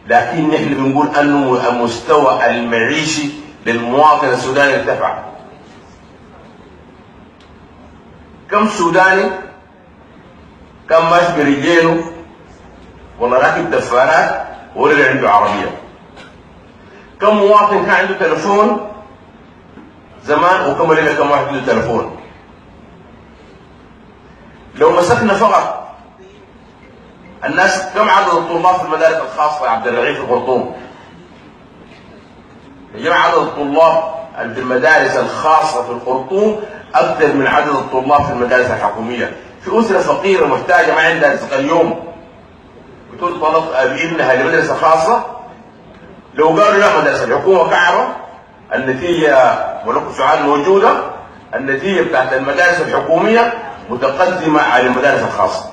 لكن نحن بنقول انه المستوى المعيشي للمواطن السوداني ارتفع. كم سوداني كان ماشي برجيله ولا راكب دفارات ولا عنده عربيه؟ كم مواطن كان عنده تلفون زمان وكم لقى كم واحد عنده تلفون؟ لو مسكنا فقط الناس، كم عدد الطلاب في المدارس الخاصه يا عبد الرغيف في الخرطوم؟ يا جماعه عدد الطلاب في المدارس الخاصه في الخرطوم اكثر من عدد الطلاب في المدارس الحكوميه. في اسره فقيره محتاجه ما عندها رزق اليوم بتقول طلب ابنها لمدرسه خاصه، لو قالوا لا مدرسه الحكومه كعبه، النتيجه ولكم سؤال موجوده، النتيجه بتاعت المدارس الحكوميه متقدمه على المدارس الخاصه.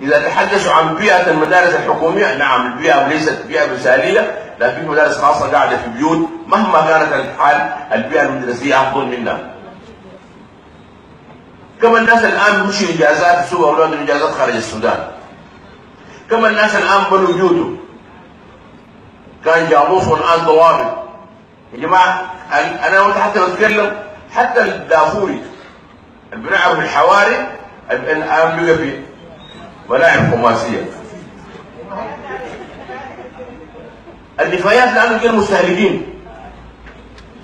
اذا تحدثوا عن بيئه المدارس الحكوميه، نعم البيئه ليست بيئه مثاليه، لكن في مدارس خاصه قاعده في بيوت مهما كانت الحال البيئه المدرسيه افضل منها. كم الناس الان بيمشوا اجازات يسووا اولادهم اجازات خارج السودان؟ كم الناس الان بنوا بيوتهم كان جاموس والان ضوابط؟ يا جماعه انا حتى بتكلم حتى الدافوري اللي بنلعب في الحواري الان بقى في ملاعب خماسيه. النفايات الان غير مستهلكين،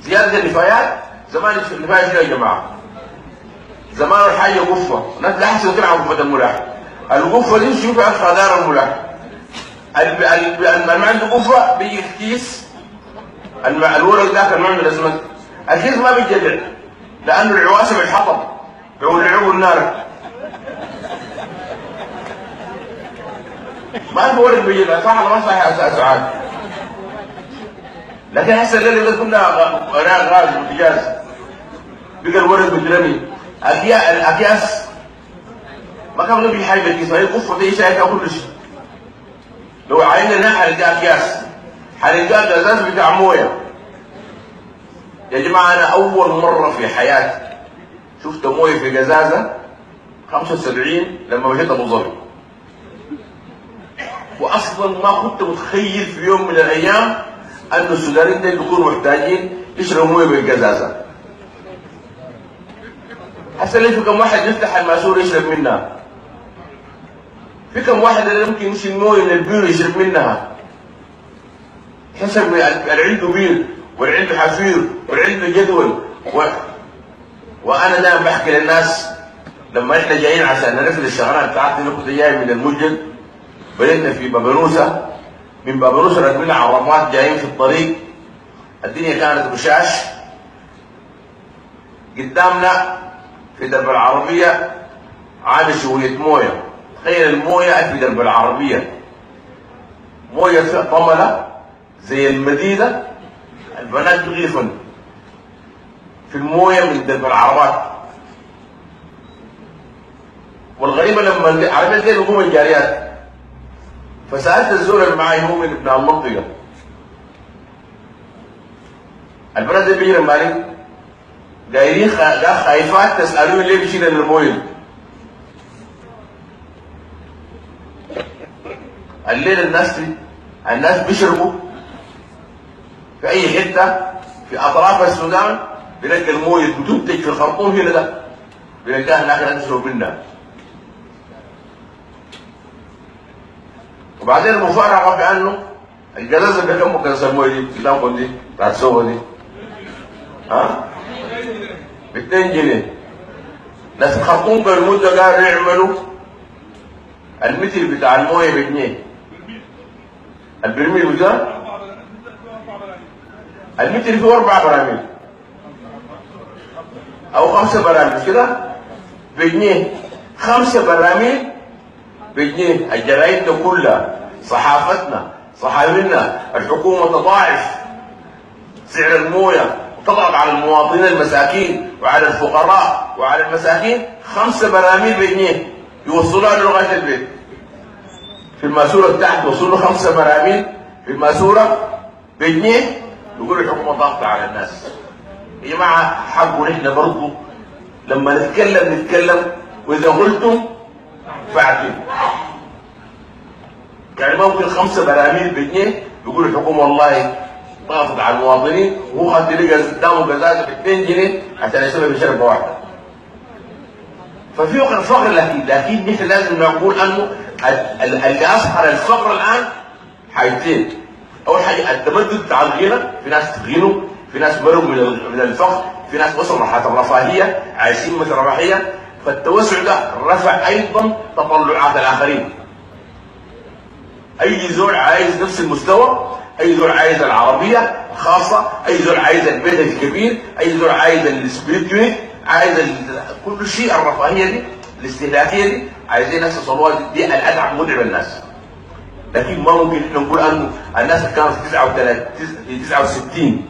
زياده النفايات. زمان النفايات شنو يا جماعه؟ زمان الحاجه قفه، الناس لا يحسوا كده عن قفه الملاح. القفه دي شوف خضار الملاح. اللي ما عنده قفه بيجي الكيس الورق ذاك المعمل الاسمنت، الكيس ما بيتجدع لانه العواسم الحطب بيولعوه النار، ما الورق بيجي صح ولا ما صح يا سعاد؟ لكن هسه الليله ده كلها غاز وبوتجاز، بقى الورق بيترمي. الاكياس ما كان في حاجه بالكيس، هي القفه دي شايفها كل شيء. لو عايزين هنا حنلقى اكياس، حنلقى غازات بتاع مويه. يا جماعه انا اول مره في حياتي شفت مويه في قزازه 75 لما مشيت ابو ظبي، واصلا ما كنت متخيل في يوم من الايام ان السودانيين دول بيكونوا محتاجين يشربوا مويه بالقزازه. هسه ليه في كم واحد يفتح الماسوره يشرب منها؟ في كم واحد اللي ممكن يمشي المويه من البير يشرب منها؟ حسب اللي عنده بير واللي عنده حفير واللي عنده جدول وانا دائما بحكي للناس لما احنا جايين عشان نرفض الشغلانه بتاعتنا. انا كنت جاي من المجد، بدأنا في بابانوسه، من بابانوسه راكبين عربات جايين في الطريق، الدنيا كانت بشاش. قدامنا في درب العربيه عاد شويه مويه، تخيل المويه في درب العربيه مويه فيها طمله زي المدينه، البنات تغيفن في المويه من درب العربات. والغريبه لما العربيه دي بيقوموا الجاريات، فسالت الزول اللي معي هو من ابن المنطقه، البنات دي بيجري مالي دايرين خايفات تسالوني ليه بيشيل المويه. الليل الناس بيشربوا في اي حته في اطراف السودان، بنلقى المويه بتنتج في الخرطوم هنا ده بنلقاها هناك نشرب منها. وبعدين المفارقه في انه الجزازه بكم مكنسه المويه دي بتاخد دي بتاعت سوبر دي ب 2 جنيه. ناس الخرطوم بالمده قالوا يعملوا المتر بتاع المويه بجنيه، البرميل وده المتر فيه 4 براميل او 5 براميل مش كده بجنيه، 5 براميل بجنيه. الجرايد ده كلها صحافتنا صحافينا الحكومه تضاعف سعر المويه وتضغط على المواطنين المساكين وعلى الفقراء وعلى المساكين. 5 براميل بجنيه يوصلوها لغايه البيت. في الماسوره بتاعته يوصلوا 5 براميل في الماسوره بجنيه، يقولوا الحكومه ضاغطه على الناس. يا جماعه حقه نحن برضه لما نتكلم واذا قلتم فاعتلوا. يعني ممكن 5 براميل بجنيه يقول الحكومه والله ضغطت على المواطنين، وهو قد تلقى قدامه قزازه ب 2 جنيه عشان يسوي بشربه واحده. ففي فقر لكن نحن لازم نقول انه اللي اصهر الفقر الان حاجتين. اول حاجه التمدد بتاع الغنى، في ناس غنوا، في ناس مروا من الفقر، في ناس وصلوا مرحله الرفاهيه عايشين مثل رفاهيه، فالتوسع ده رفع ايضا تطلعات الاخرين. اي زول عايز نفس المستوى، اي زول عايز العربيه خاصه، اي زول عايز البيت الكبير، اي زول عايز السبريت يونت، عايز كل شيء. الرفاهيه دي الاستهلاكيه دي عايزين ناس يصلوها، دي الادعم متعب الناس. لكن ما ممكن احنا نقول انه الناس اللي كانت في 69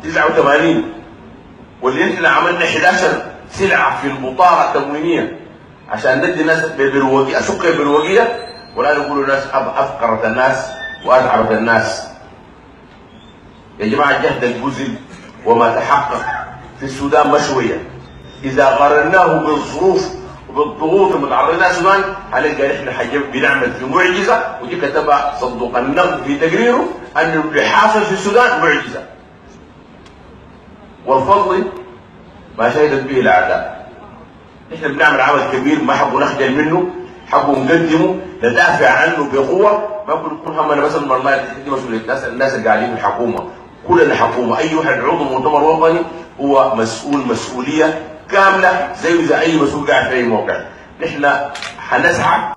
89 واللي احنا عملنا 11 سلعه في البطاقه التموينيه عشان ندي الناس بالوقيه سكر بالوقيه، ولا نقول الناس افقرت الناس واتعبت الناس. يا جماعه جهد البذل وما تحقق في السودان مشويه. اذا قارناه بالظروف وبالضغوط المتعرضه لها السودان هنلقى احنا بنعمل في معجزه، ودي كتبها صندوق النقد في تقريره انه اللي حاصل في السودان معجزه. والفضل ما شهدت به الاعداء. احنا بنعمل عمل كبير ما حبوا نخجل منه، حبوا نقدمه ندافع عنه بقوه، ما كنا همنا مثلا والله دي مسؤوليه الناس اللي قاعدين في الحكومه. كلنا حكومه، اي واحد عضو مؤتمر وطني هو مسؤول مسؤوليه كامله زي اي مسؤول قاعد في اي موقع. نحن حنسعى